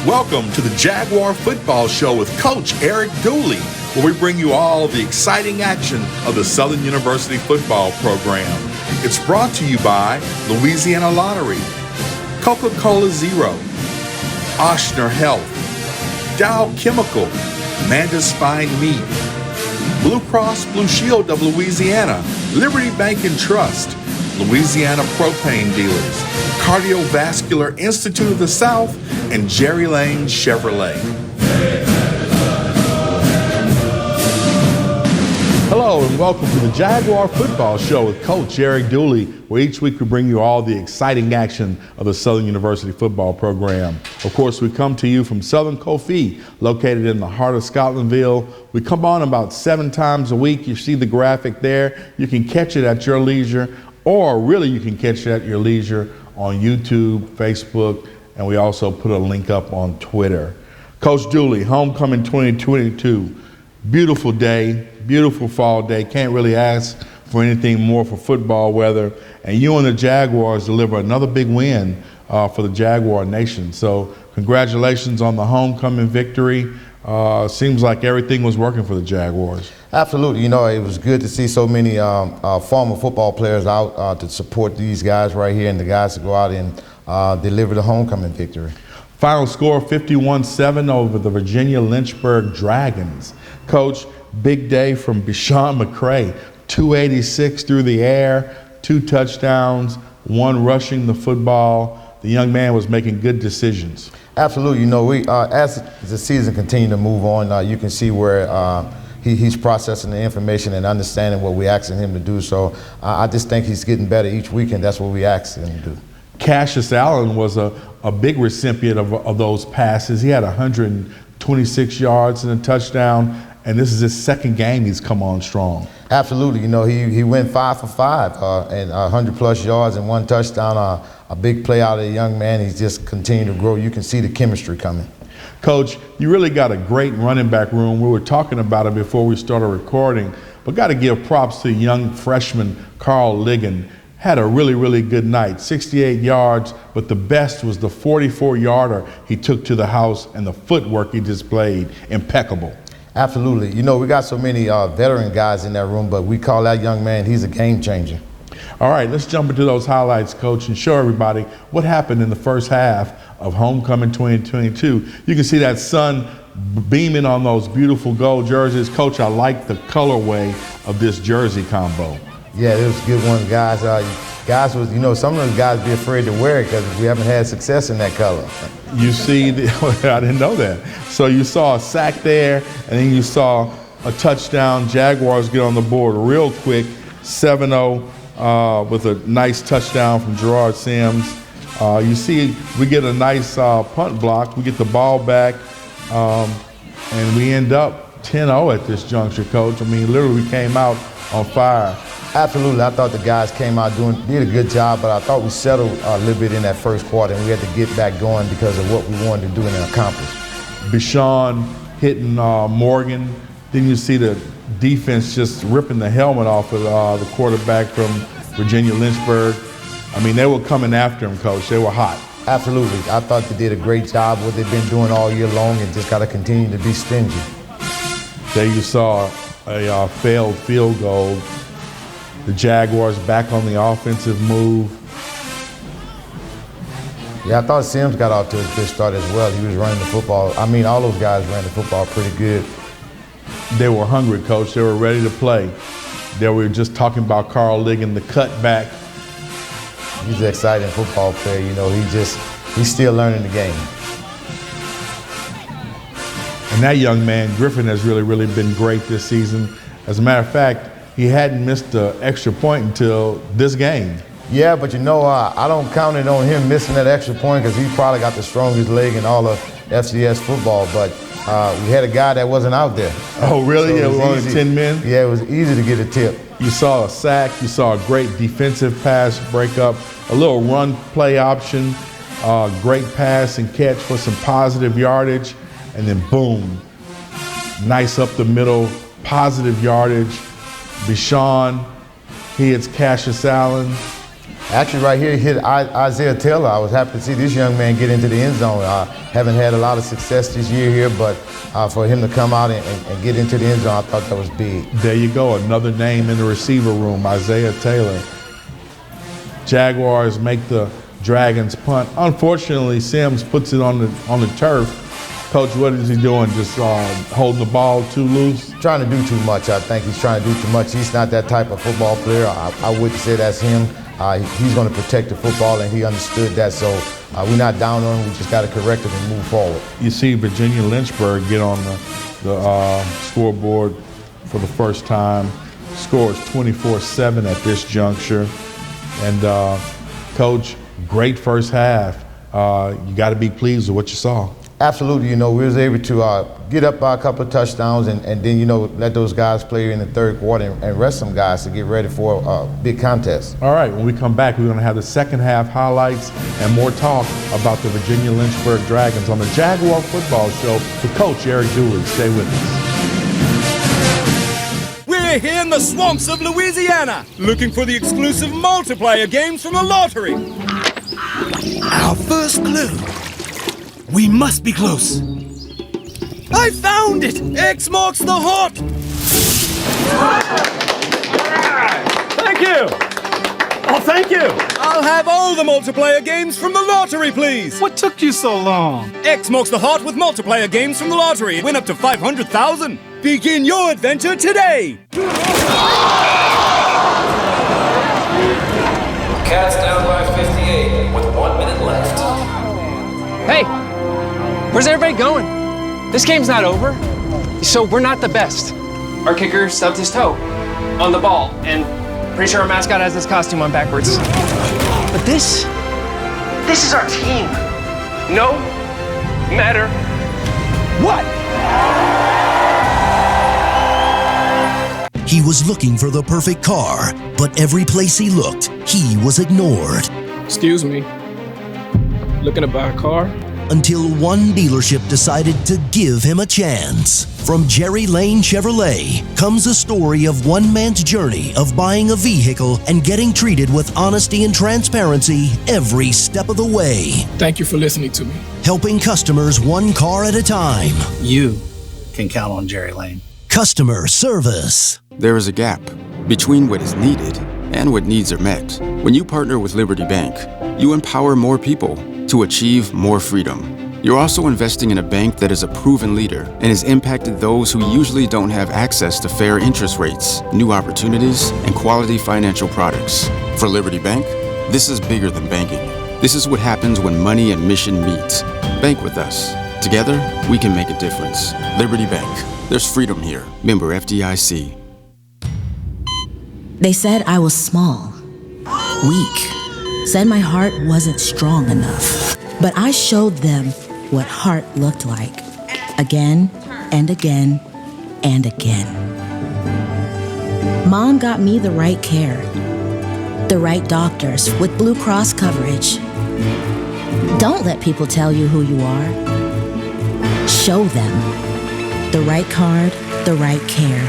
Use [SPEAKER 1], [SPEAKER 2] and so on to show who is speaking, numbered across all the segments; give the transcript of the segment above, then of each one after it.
[SPEAKER 1] Welcome to the Jaguar Football Show with Coach Eric Dooley, where we bring you all the exciting action of the Southern University football program. It's brought to you by Louisiana Lottery, Coca-Cola Zero, Oshner Health, Dow Chemical, Amanda's Fine Meat, Blue Cross Blue Shield of Louisiana, Liberty Bank and Trust, Louisiana Propane Dealers, Cardiovascular Institute of the South, and Jerry Lane Chevrolet. Hello and welcome to the Jaguar Football Show with Coach Eric Dooley, where each week we bring you all the exciting action of the Southern University football program. Of course, we come to you from Southern Kofi, located in the heart of Scotlandville. We come on about 7 times a week. You see the graphic there. You can catch it at your leisure, or really you can catch it at your leisure on YouTube, Facebook, and we also put a link up on Twitter. Coach Dooley, Homecoming 2022, beautiful day, beautiful fall day. Can't really ask for anything more for football weather. And you and the Jaguars deliver another big win for the Jaguar Nation. So congratulations on the homecoming victory. Seems like everything was working for the Jaguars.
[SPEAKER 2] Absolutely. You know, it was good to see so many former football players out to support these guys right here, and the guys to go out and deliver the homecoming victory.
[SPEAKER 1] Final score 51-7 over the Virginia Lynchburg Dragons. Coach, big day from Bishawn McCray, 286 through the air, 2 touchdowns, 1 rushing the football. The young man was making good decisions.
[SPEAKER 2] Absolutely. You know, we as the season continued to move on, you can see where he's processing the information and understanding what we're asking him to do. So I just think he's getting better each week, and that's what we asked him to do.
[SPEAKER 1] Cassius Allen was a big recipient of those passes. He had 126 yards and a touchdown, and this is his second game he's come on strong.
[SPEAKER 2] Absolutely. You know, he went 5 for 5 and 100+ yards and 1 touchdown. A big play out of the young man. He's just continued to grow. You can see the chemistry coming.
[SPEAKER 1] Coach, you really got a great running back room. We were talking about it before we started recording, but got to give props to young freshman Carl Ligon. Had a really, really good night, 68 yards, but the best was the 44-yarder he took to the house, and the footwork he displayed, impeccable.
[SPEAKER 2] Absolutely. You know, we got so many veteran guys in that room, but we call that young man, he's a game changer.
[SPEAKER 1] All right, let's jump into those highlights, Coach, and show everybody what happened in the first half of Homecoming 2022. You can see that sun beaming on those beautiful gold jerseys. Coach, I like the colorway of this jersey combo.
[SPEAKER 2] Yeah, it was a good one, guys. Guys was, you know, some of those guys be afraid to wear it because we haven't had success in that color.
[SPEAKER 1] You see, I didn't know that. So you saw a sack there, and then you saw a touchdown. Jaguars get on the board real quick, 7-0 with a nice touchdown from Gerard Sims. You see, we get a nice punt block. We get the ball back, and we end up 10-0 at this juncture, Coach. I mean, literally we came out on fire.
[SPEAKER 2] Absolutely. I thought the guys came out did a good job, but I thought we settled a little bit in that first quarter, and we had to get back going because of what we wanted to do and accomplish.
[SPEAKER 1] Bishawn hitting Morgan. Then you see the defense just ripping the helmet off of the quarterback from Virginia Lynchburg. I mean, they were coming after him, Coach. They were hot.
[SPEAKER 2] Absolutely. I thought they did a great job what they've been doing all year long, and just got to continue to be stingy.
[SPEAKER 1] There you saw a failed field goal. The Jaguars back on the offensive move.
[SPEAKER 2] Yeah, I thought Sims got off to a good start as well. He was running the football. I mean, all those guys ran the football pretty good.
[SPEAKER 1] They were hungry, Coach. They were ready to play. They were just talking about Carl Ligon, the cutback.
[SPEAKER 2] He's an exciting football player. You know, he's still learning the game.
[SPEAKER 1] And that young man, Griffin, has really, really been great this season. As a matter of fact, he hadn't missed an extra point until this game.
[SPEAKER 2] Yeah, but you know, I don't count it on him missing that extra point because he probably got the strongest leg in all of FCS football. But we had a guy that wasn't out there.
[SPEAKER 1] Oh, really?
[SPEAKER 2] So
[SPEAKER 1] it was only 10 men?
[SPEAKER 2] Yeah, it was easy to get a tip.
[SPEAKER 1] You saw a sack. You saw a great defensive pass breakup, a little run play option, great pass and catch for some positive yardage, and then boom, nice up the middle, positive yardage. Bishawn, he hits Cassius Allen.
[SPEAKER 2] Actually, right here, he hit Isaiah Taylor. I was happy to see this young man get into the end zone. Haven't had a lot of success this year here, but for him to come out and get into the end zone, I thought that was big.
[SPEAKER 1] There you go, another name in the receiver room, Isaiah Taylor. Jaguars make the Dragons punt. Unfortunately, Sims puts it on the turf. Coach, what is he doing? Just holding the ball too loose?
[SPEAKER 2] Trying to do too much. I think he's trying to do too much. He's not that type of football player. I wouldn't say that's him. He's going to protect the football, and he understood that. So we're not down on him. We just got to correct it and move forward.
[SPEAKER 1] You see Virginia Lynchburg get on the scoreboard for the first time. Scores 24-7 at this juncture. And Coach, great first half. You got to be pleased with what you saw.
[SPEAKER 2] Absolutely. We was able to get up by a couple of touchdowns and then, let those guys play in the third quarter and rest some guys to get ready for a big contest.
[SPEAKER 1] All right, when we come back, we're going to have the second half highlights and more talk about the Virginia Lynchburg Dragons on the Jaguar Football Show with Coach Eric Dooley. Stay with us.
[SPEAKER 3] We're here in the swamps of Louisiana, looking for the exclusive multiplayer games from the lottery. Our first clue. We must be close. I found it! X marks the hot!
[SPEAKER 4] Thank you! Oh, thank you!
[SPEAKER 3] I'll have all the multiplayer games from the lottery, please!
[SPEAKER 4] What took you so long?
[SPEAKER 3] X marks the hot with multiplayer games from the lottery. Win up to 500,000. Begin your adventure today!
[SPEAKER 5] Cats down by 58 with 1 minute left.
[SPEAKER 6] Hey! Where's everybody going? This game's not over. So we're not the best. Our kicker stubbed his toe on the ball, and pretty sure our mascot has his costume on backwards. But this is our team. No matter what.
[SPEAKER 7] He was looking for the perfect car, but every place he looked, he was ignored.
[SPEAKER 8] Excuse me. Looking to buy a car?
[SPEAKER 7] Until one dealership decided to give him a chance. From Jerry Lane Chevrolet comes a story of one man's journey of buying a vehicle and getting treated with honesty and transparency every step of the way.
[SPEAKER 8] Thank you for listening to me.
[SPEAKER 7] Helping customers one car at a time.
[SPEAKER 9] You can count on Jerry Lane.
[SPEAKER 7] Customer service.
[SPEAKER 10] There is a gap between what is needed and what needs are met. When you partner with Liberty Bank, you empower more people to achieve more freedom. You're also investing in a bank that is a proven leader and has impacted those who usually don't have access to fair interest rates, new opportunities, and quality financial products. For Liberty Bank, this is bigger than banking. This is what happens when money and mission meet. Bank with us. Together, we can make a difference. Liberty Bank. There's freedom here. Member FDIC.
[SPEAKER 11] They said I was small, weak, said my heart wasn't strong enough. But I showed them what heart looked like, again and again and again. Mom got me the right care, the right doctors with Blue Cross coverage. Don't let people tell you who you are. Show them the right card, the right care.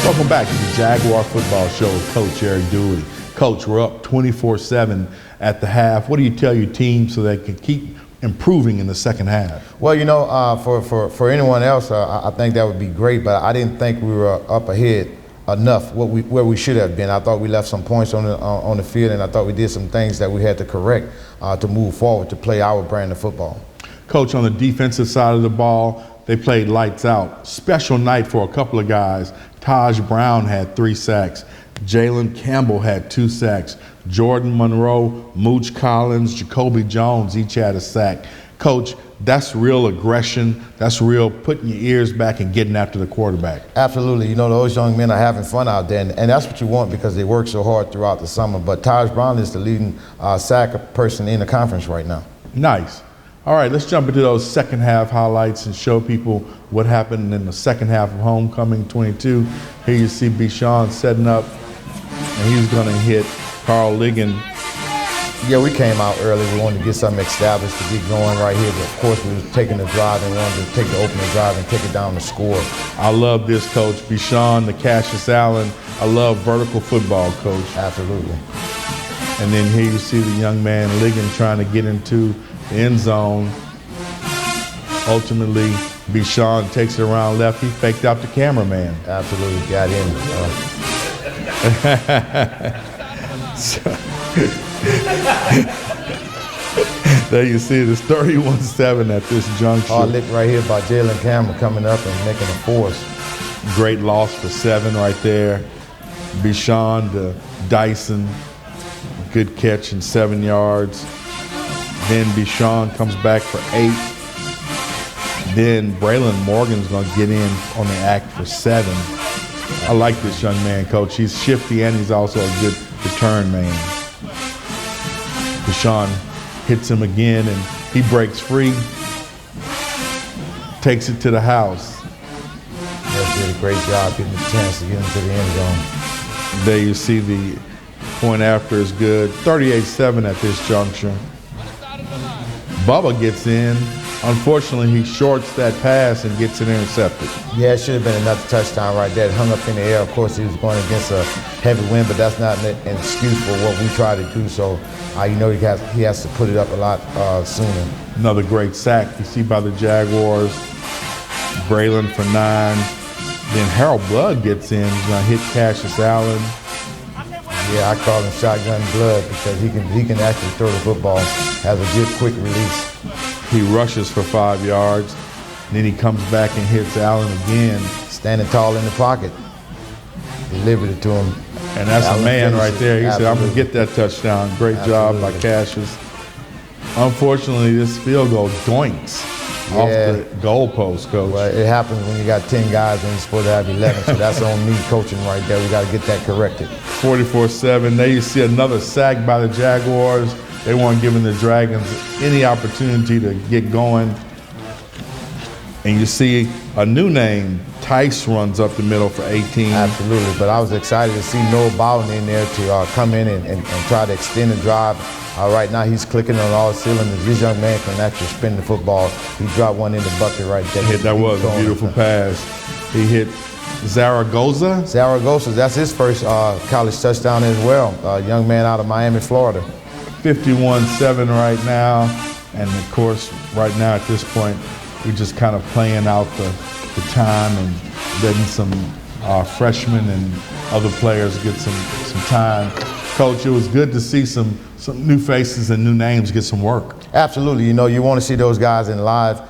[SPEAKER 1] Welcome back to the Jaguar Football Show with Coach Eric Dooley. Coach, we're up 24-7 at the half. What do you tell your team so they can keep improving in the second half?
[SPEAKER 2] Well, for anyone else, I think that would be great, but I didn't think we were up ahead enough where we should have been. I thought we left some points on the field, and I thought we did some things that we had to correct to move forward, to play our brand of football.
[SPEAKER 1] Coach, on the defensive side of the ball, they played lights out. Special night for a couple of guys. Taj Brown had 3 sacks. Jalen Campbell had 2 sacks. Jordan Monroe, Mooch Collins, Jacoby Jones each had a sack. Coach, that's real aggression. That's real putting your ears back and getting after the quarterback.
[SPEAKER 2] Absolutely. Those young men are having fun out there, and that's what you want because they work so hard throughout the summer. But Taj Brown is the leading sack person in the conference right now.
[SPEAKER 1] Nice. All right, let's jump into those second half highlights and show people what happened in the second half of Homecoming 22. Here you see Bichon setting up, and he's going to hit Carl Ligon
[SPEAKER 2] Yeah, we came out early. We wanted to get something established to get going right here. But of course, we was taking the drive and wanted to take the opening drive and take it down the score.
[SPEAKER 1] I love this, Coach. Bichon, the Cassius Allen. I love vertical football, Coach.
[SPEAKER 2] Absolutely.
[SPEAKER 1] And then here you see the young man Ligon trying to get into the end zone. Ultimately, Bichon takes it around left. He faked out the cameraman.
[SPEAKER 2] Absolutely, got in.
[SPEAKER 1] There you see it. It's 31-7 at this juncture.
[SPEAKER 2] Hard lick right here by Jalen Cameron coming up and making a force.
[SPEAKER 1] Great loss for 7 right there. Bichon to Dyson. Good catch and 7 yards. Then Bichon comes back for 8. Then Braylon Morgan's going to get in on the act for 7. I like this young man, Coach. He's shifty and he's also a good return man. Bichon hits him again and he breaks free. Takes it to the house.
[SPEAKER 2] Yes, did a great job getting the chance to get into the end zone.
[SPEAKER 1] There you see the point after is good. 38-7 at this juncture. Bubba gets in. Unfortunately, he shorts that pass and gets it intercepted.
[SPEAKER 2] Yeah, it should have been another touchdown right there. It hung up in the air. Of course, he was going against a heavy wind, but that's not an excuse for what we try to do. So, you know, he has to put it up a lot sooner.
[SPEAKER 1] Another great sack you see by the Jaguars. Braylon for 9. Then Harold Blood gets in. He's going to hit Cassius Allen.
[SPEAKER 2] Yeah, I call him Shotgun Blood because he can actually throw the football. Has a good, quick release.
[SPEAKER 1] He rushes for 5 yards. Then he comes back and hits Allen again.
[SPEAKER 2] Standing tall in the pocket. Delivered it to him.
[SPEAKER 1] And that's
[SPEAKER 2] Allen
[SPEAKER 1] a man right there. He
[SPEAKER 2] Absolutely.
[SPEAKER 1] said, I'm going to get that touchdown. Great job by Cassius. Unfortunately, this field goal doinks off the goalpost, Coach.
[SPEAKER 2] Well, it happens when you got 10 guys and you're supposed to have 11. So that's on me coaching right there. We got to get that corrected.
[SPEAKER 1] 44-7. There you see another sack by the Jaguars. They weren't giving the Dragons any opportunity to get going. And you see a new name, Tice, runs up the middle for 18.
[SPEAKER 2] Absolutely, but I was excited to see Noah Bowden in there to come in and try to extend the drive. Right now he's clicking on all cylinders. This young man can actually spin the football. He dropped one in the bucket right there.
[SPEAKER 1] That was a beautiful pass. He hit Zaragoza.
[SPEAKER 2] That's his first college touchdown as well. Young man out of Miami, Florida.
[SPEAKER 1] 51-7 right now. And of course, right now at this point, we're just kind of playing out the time and letting some freshmen and other players get some time. Coach, it was good to see some new faces and new names get some work.
[SPEAKER 2] Absolutely. You know, you want to see those guys in live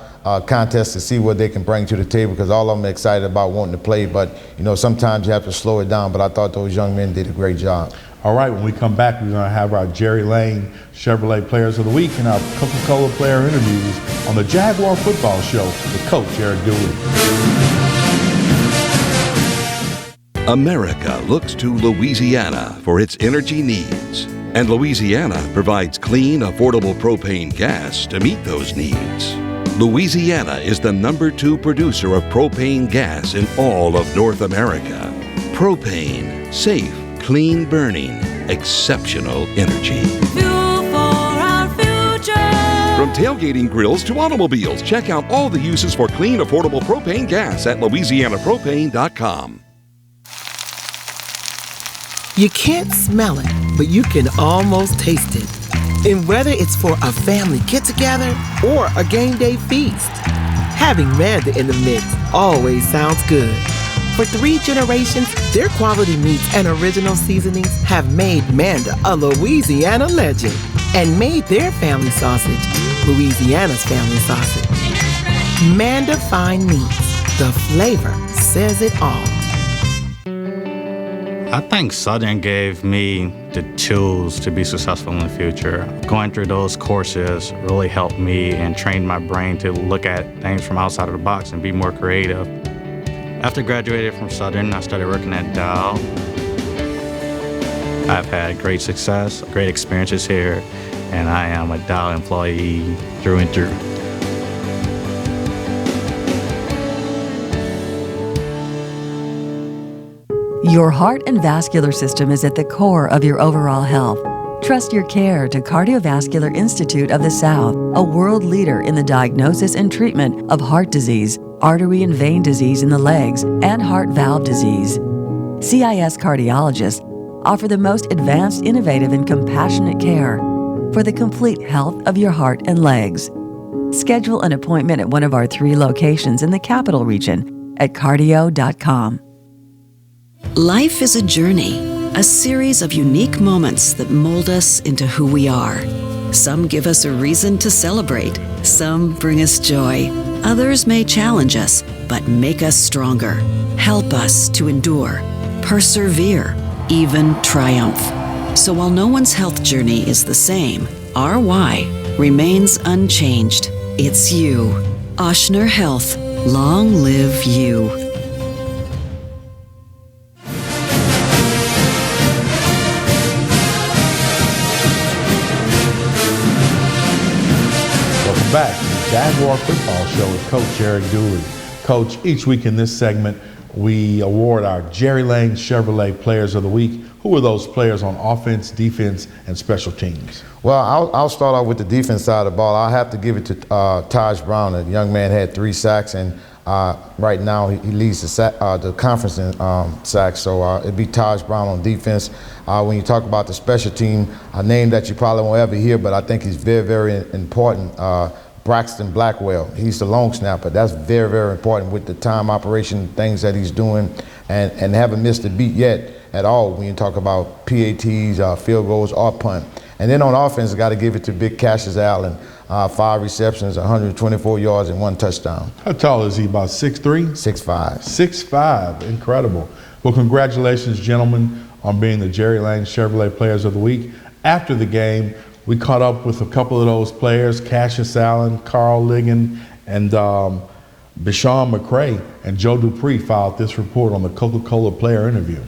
[SPEAKER 2] contests to see what they can bring to the table because all of them are excited about wanting to play. But, you know, sometimes you have to slow it down. But I thought those young men did a great job.
[SPEAKER 1] All right, when we come back, we're going to have our Jerry Lane Chevrolet Players of the Week and our Coca-Cola player interviews on the Jaguar Football Show with Coach Eric Dooley.
[SPEAKER 12] America looks to Louisiana for its energy needs. And Louisiana provides clean, affordable propane gas to meet those needs. Louisiana is the #2 producer of propane gas in all of North America. Propane, safe, clean burning, exceptional energy.
[SPEAKER 13] Fuel for our future.
[SPEAKER 12] From tailgating grills to automobiles, check out all the uses for clean, affordable propane gas at LouisianaPropane.com.
[SPEAKER 14] You can't smell it, but you can almost taste it. And whether it's for a family get-together or a game day feast, having Manda in the mix always sounds good. For 3 generations, their quality meats and original seasonings have made Manda a Louisiana legend and made their family sausage Louisiana's family sausage. Manda Fine Meats, the flavor says it all.
[SPEAKER 15] I think Southern gave me the tools to be successful in the future. Going through those courses really helped me and trained my brain to look at things from outside of the box and be more creative. After graduating from Southern, I started working at Dow. I've had great success, great experiences here, and I am a Dow employee through and through.
[SPEAKER 16] Your heart and vascular system is at the core of your overall health. Trust your care to Cardiovascular Institute of the South, a world leader in the diagnosis and treatment of heart disease, artery and vein disease in the legs, and heart valve disease. CIS cardiologists offer the most advanced, innovative, and compassionate care for the complete health of your heart and legs. Schedule an appointment at one of our 3 locations in the Capital Region at cardio.com.
[SPEAKER 17] Life is a journey, a series of unique moments that mold us into who we are. Some give us a reason to celebrate, some bring us joy, others may challenge us, but make us stronger, help us to endure, persevere, even triumph. So while no one's health journey is the same, our why remains unchanged. It's you. Oshner Health. Long live you.
[SPEAKER 1] Welcome back to the Jaguar Football Show with Coach Eric Dooley. Coach, each week in this segment, we award our Jerry Lane Chevrolet Players of the Week. Who are those players on offense, defense, and special teams?
[SPEAKER 2] Well, I'll start off with the defense side of the ball. I'll have to give it to Taj Brown. The young man had 3 sacks, and right now he leads the conference in sacks. So it'd be Taj Brown on defense. When you talk about the special team, a name that you probably won't ever hear, but I think he's very, very important. Braxton Blackwell. He's the long snapper. That's very, very important with the time operation things that he's doing, and haven't missed a beat yet at all when you talk about PATs, field goals, or punt. And then on offense, got to give it to Big Cassius Allen. 5 receptions, 124 yards, and 1 touchdown.
[SPEAKER 1] How tall is he? About 6'3"?
[SPEAKER 2] 6'5".
[SPEAKER 1] 6'5", incredible. Well, congratulations, gentlemen, on being the Jerry Lane Chevrolet Players of the Week. After the game, we caught up with a couple of those players, Cassius Allen, Carl Ligon, and Bishawn McCray, and Joe Dupree filed this report on the Coca-Cola player interview.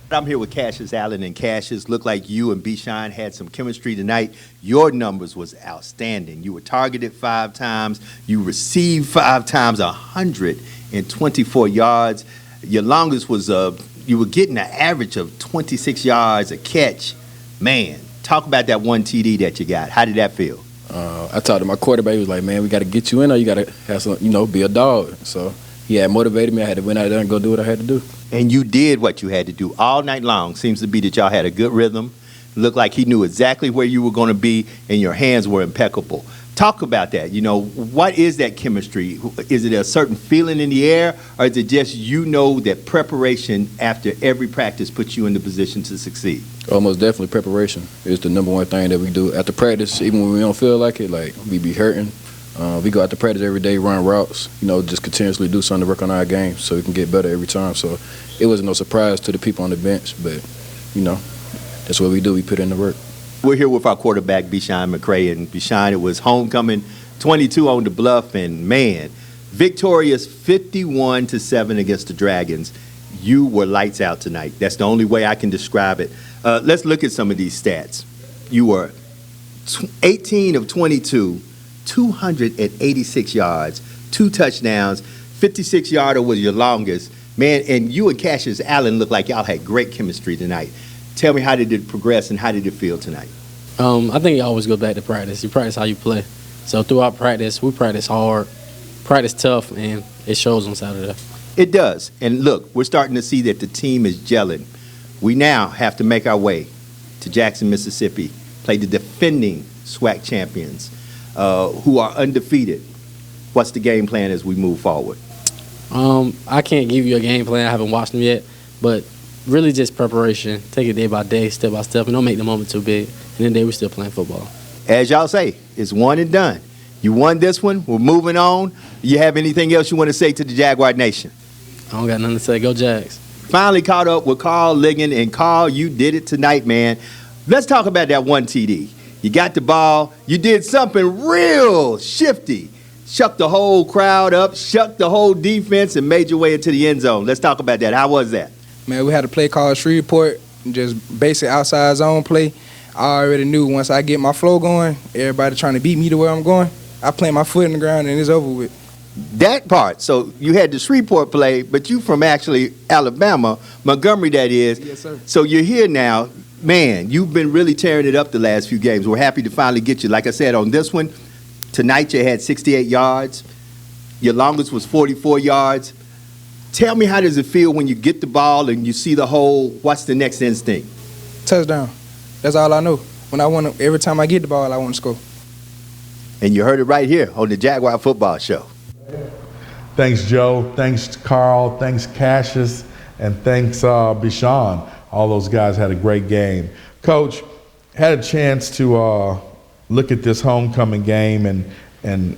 [SPEAKER 18] I'm here with Cassius Allen, and Cassius, looked like you and Bishawn had some chemistry tonight. Your numbers was outstanding. You were targeted 5 times. You received 5 times, 124 yards. Your longest was, you were getting an average of 26 yards a catch. Man, talk about that 1 TD that you got. How did that feel?
[SPEAKER 8] I talked to my quarterback. He was like, man, we got to get you in there. You got to have some, be a dog. So he had motivated me. I had to went out there and go do what I had to do.
[SPEAKER 18] And you did what you had to do all night long. Seems to be that y'all had a good rhythm. Looked like he knew exactly where you were going to be, and your hands were impeccable. Talk about that. What is that chemistry? Is it a certain feeling in the air, or is it just that preparation after every practice puts you in the position to succeed?
[SPEAKER 8] Almost definitely preparation is the number one thing that we do after practice. Even when we don't feel like it, like we be hurting. We go out to practice every day, run routes, just continuously do something to work on our game so we can get better every time. So it wasn't no surprise to the people on the bench, but, that's what we do. We put in the work.
[SPEAKER 18] We're here with our quarterback, Bishawn McCray, and Bishawn, it was homecoming 22 on the Bluff, and man, victorious 51-7 against the Dragons. You were lights out tonight. That's the only way I can describe it. Let's look at some of these stats. You were 18 of 22, 286 yards, 2 touchdowns, 56-yarder was your longest. Man, and you and Cassius Allen looked like y'all had great chemistry tonight. Tell me, how did it progress and how did it feel tonight?
[SPEAKER 19] I think it always goes back to practice. You practice how you play. So throughout practice, we practice hard, practice tough, and it shows on Saturday.
[SPEAKER 18] It does. And look, we're starting to see that the team is gelling. We now have to make our way to Jackson, Mississippi, play the defending SWAC champions who are undefeated. What's the game plan as we move forward?
[SPEAKER 19] I can't give you a game plan. I haven't watched them yet, but really just preparation. Take it day by day, step by step, and don't make the moment too big. And then we're still playing football.
[SPEAKER 18] As y'all say, it's one and done. You won this one. We're moving on. You have anything else you want to say to the Jaguar Nation?
[SPEAKER 19] I don't got nothing to say. Go Jags.
[SPEAKER 18] Finally caught up with Carl Ligon. And Carl, you did it tonight, man. Let's talk about that 1 TD. You got the ball. You did something real shifty. Shucked the whole crowd up, shucked the whole defense, and made your way into the end zone. Let's talk about that. How was that?
[SPEAKER 20] Man, we had a play called Shreveport, just basic outside zone play. I already knew once I get my flow going, everybody trying to beat me to where I'm going, I plant my foot in the ground and it's over with.
[SPEAKER 18] That part. So you had the Shreveport play, but you from actually Alabama, Montgomery that is.
[SPEAKER 20] Yes, sir.
[SPEAKER 18] So you're here now. Man, you've been really tearing it up the last few games. We're happy to finally get you. Like I said, on this one, tonight you had 68 yards. Your longest was 44 yards. Tell me, how does it feel when you get the ball and you see the hole? What's the next instinct?
[SPEAKER 20] Touchdown. That's all I know. Every time I get the ball, I want to score.
[SPEAKER 18] And you heard it right here on the Jaguar Football Show.
[SPEAKER 1] Thanks, Joe. Thanks, Carl. Thanks, Cassius. And thanks, Bishan. All those guys had a great game. Coach, had a chance to look at this homecoming game, and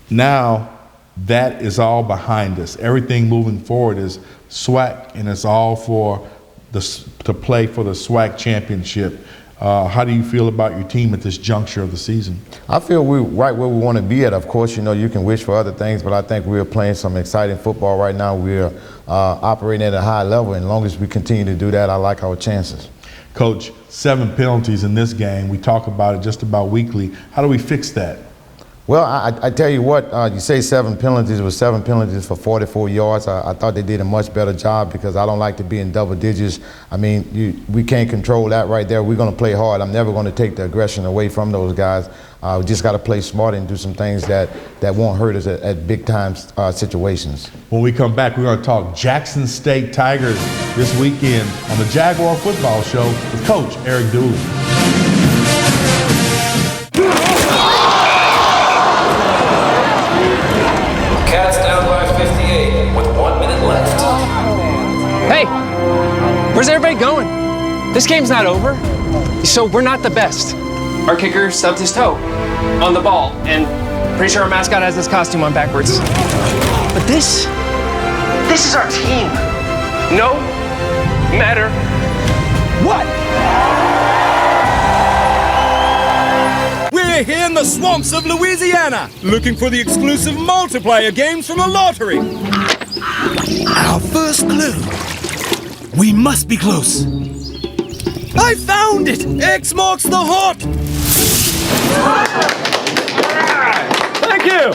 [SPEAKER 1] now that is all behind us. Everything moving forward is SWAC, and it's all to play for the SWAC championship. How do you feel about your team at this juncture of the season?
[SPEAKER 2] I feel we're right where we want to be at. Of course, you can wish for other things, but I think we're playing some exciting football right now. We're operating at a high level, and as long as we continue to do that, I like our chances.
[SPEAKER 1] Coach, 7 penalties in this game. We talk about it just about weekly. How do we fix that?
[SPEAKER 2] Well, I tell you what, you say 7 penalties. It was 7 penalties for 44 yards. I thought they did a much better job because I don't like to be in double digits. I mean, we can't control that right there. We're going to play hard. I'm never going to take the aggression away from those guys. We just got to play smart and do some things that won't hurt us at big-time situations.
[SPEAKER 1] When we come back, we're going to talk Jackson State Tigers this weekend on the Jaguar Football Show with Coach Eric Dooley.
[SPEAKER 5] Cats down by 58 with 1 minute left.
[SPEAKER 6] Hey, where's everybody going? This game's not over, so we're not the best. Our kicker stubbed his toe on the ball, and pretty sure our mascot has his costume on backwards. But this is our team. No matter what.
[SPEAKER 3] We're here in the swamps of Louisiana, looking for the exclusive multiplayer games from the lottery. Our first clue. We must be close. I found it! X marks the hot!
[SPEAKER 4] Thank you!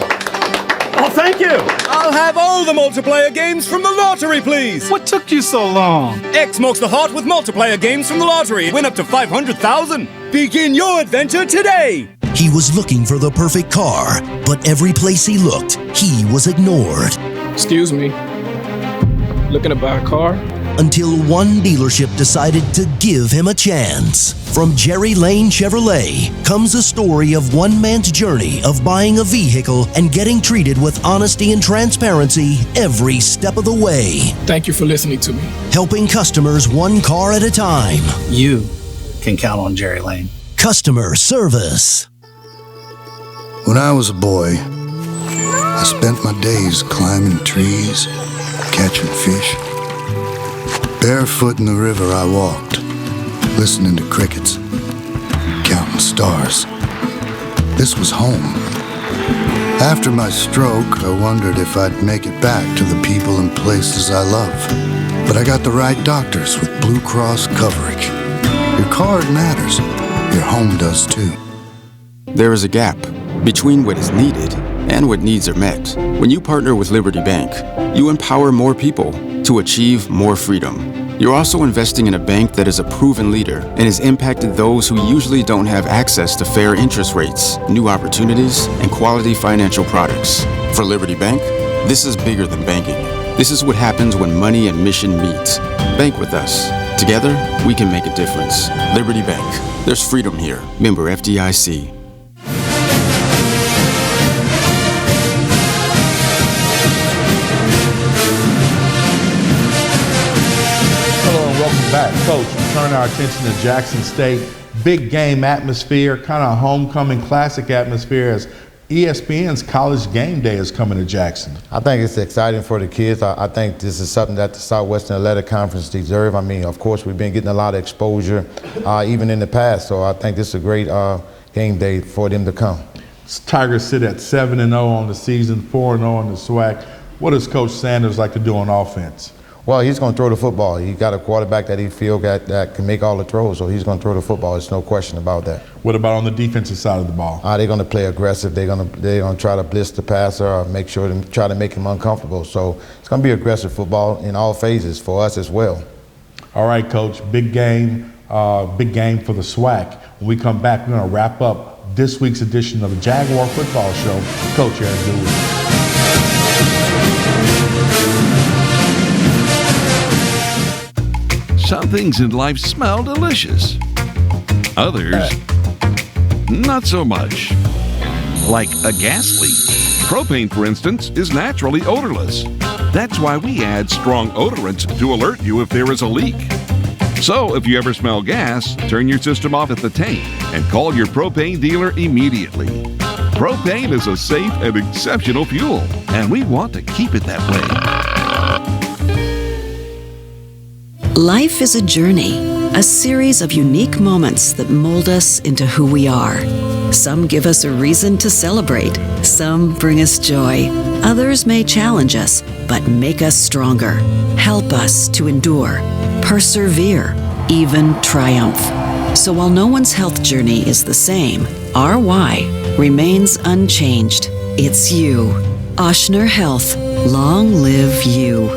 [SPEAKER 4] Oh, thank you!
[SPEAKER 3] I'll have all the multiplayer games from the lottery, please!
[SPEAKER 4] What took you so long?
[SPEAKER 3] X marks the hot with multiplayer games from the lottery. Win up to 500,000. Begin your adventure today!
[SPEAKER 7] He was looking for the perfect car, but every place he looked, he was ignored.
[SPEAKER 21] Excuse me. Looking to buy a car?
[SPEAKER 7] Until one dealership decided to give him a chance. From Jerry Lane Chevrolet comes a story of one man's journey of buying a vehicle and getting treated with honesty and transparency every step of the way.
[SPEAKER 21] Thank you for listening to me.
[SPEAKER 7] Helping customers one car at a time.
[SPEAKER 9] You can count on Jerry Lane.
[SPEAKER 7] Customer service.
[SPEAKER 22] When I was a boy, I spent my days climbing trees, catching fish. Barefoot in the river I walked, listening to crickets, counting stars. This was home. After my stroke, I wondered if I'd make it back to the people and places I love. But I got the right doctors with Blue Cross coverage. Your card matters. Your home does too.
[SPEAKER 10] There is a gap between what is needed and what needs are met. When you partner with Liberty Bank, you empower more people to achieve more freedom. You're also investing in a bank that is a proven leader and has impacted those who usually don't have access to fair interest rates, new opportunities, and quality financial products. For Liberty Bank, this is bigger than banking. This is what happens when money and mission meet. Bank with us. Together, we can make a difference. Liberty Bank. There's freedom here. Member FDIC.
[SPEAKER 1] Welcome back. Coach, we turn our attention to Jackson State. Big game atmosphere, kind of homecoming classic atmosphere as ESPN's College Game Day is coming to Jackson.
[SPEAKER 2] I think it's exciting for the kids. I think this is something that the Southwestern Athletic Conference deserve. I mean, of course, we've been getting a lot of exposure even in the past, so I think this is a great game day for them to come.
[SPEAKER 1] Tigers sit at 7-0 on the season, 4-0 on the SWAC. What does Coach Sanders like to do on offense?
[SPEAKER 2] Well, he's going to throw the football. He got a quarterback that he feels that can make all the throws, so he's going to throw the football. There's no question about that.
[SPEAKER 1] What about on the defensive side of the ball?
[SPEAKER 2] They're going to play aggressive. They're going to try to blitz the passer or make sure to try to make him uncomfortable. So it's going to be aggressive football in all phases for us as well.
[SPEAKER 1] All right, Coach. Big game. big game for the SWAC. When we come back, we're going to wrap up this week's edition of the Jaguar Football Show. Coach Eric Dooley.
[SPEAKER 12] Some things in life smell delicious. Others, not so much. Like a gas leak. Propane, for instance, is naturally odorless. That's why we add strong odorants to alert you if there is a leak. So if you ever smell gas, turn your system off at the tank and call your propane dealer immediately. Propane is a safe and exceptional fuel, and we want to keep it that way.
[SPEAKER 17] Life is a journey, a series of unique moments that mold us into who we are. Some give us a reason to celebrate, some bring us joy, others may challenge us, but make us stronger, help us to endure, persevere, even triumph. So while no one's health journey is the same, our why remains unchanged. It's you. Oshner Health. Long live you.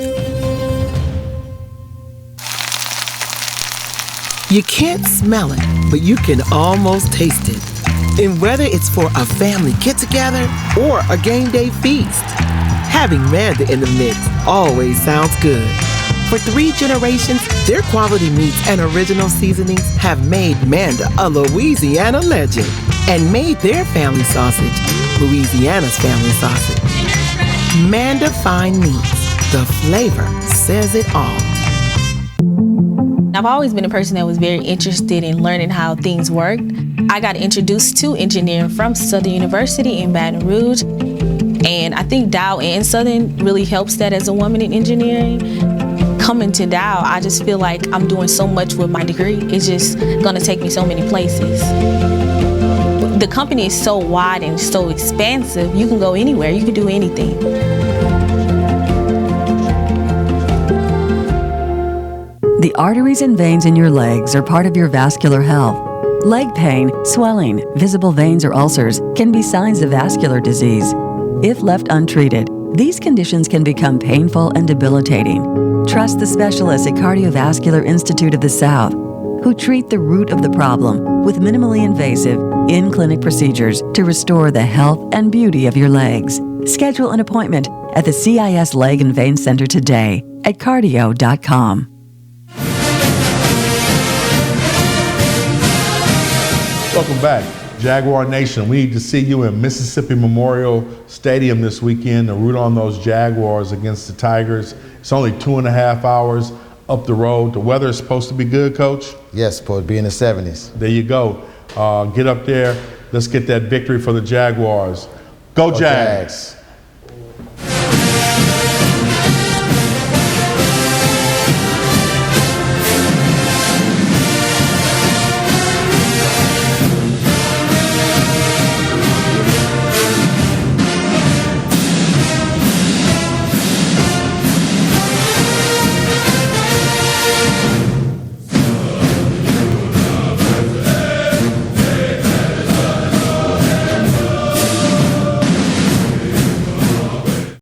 [SPEAKER 14] You can't smell it, but you can almost taste it. And whether it's for a family get-together or a game day feast, having Manda in the mix always sounds good. For 3 generations, their quality meats and original seasonings have made Manda a Louisiana legend and made their family sausage Louisiana's family sausage. Manda Fine Meats. The flavor says it all.
[SPEAKER 11] I've always been a person that was very interested in learning how things worked. I got introduced to engineering from Southern University in Baton Rouge. And I think Dow and Southern really helps that as a woman in engineering. Coming to Dow, I just feel like I'm doing so much with my degree. It's just gonna take me so many places. The company is so wide and so expansive, you can go anywhere, you can do anything.
[SPEAKER 16] The arteries and veins in your legs are part of your vascular health. Leg pain, swelling, visible veins or ulcers can be signs of vascular disease. If left untreated, these conditions can become painful and debilitating. Trust the specialists at Cardiovascular Institute of the South, who treat the root of the problem with minimally invasive, in-clinic procedures to restore the health and beauty of your legs. Schedule an appointment at the CIS Leg and Vein Center today at cardio.com.
[SPEAKER 1] Welcome back, Jaguar Nation. We need to see you in Mississippi Memorial Stadium this weekend to root on those Jaguars against the Tigers. It's only 2.5 hours up the road. The weather is supposed to be good, Coach?
[SPEAKER 2] Yes, supposed to be in the 70s.
[SPEAKER 1] There you go. Get up there. Let's get that victory for the Jaguars. Go Jags.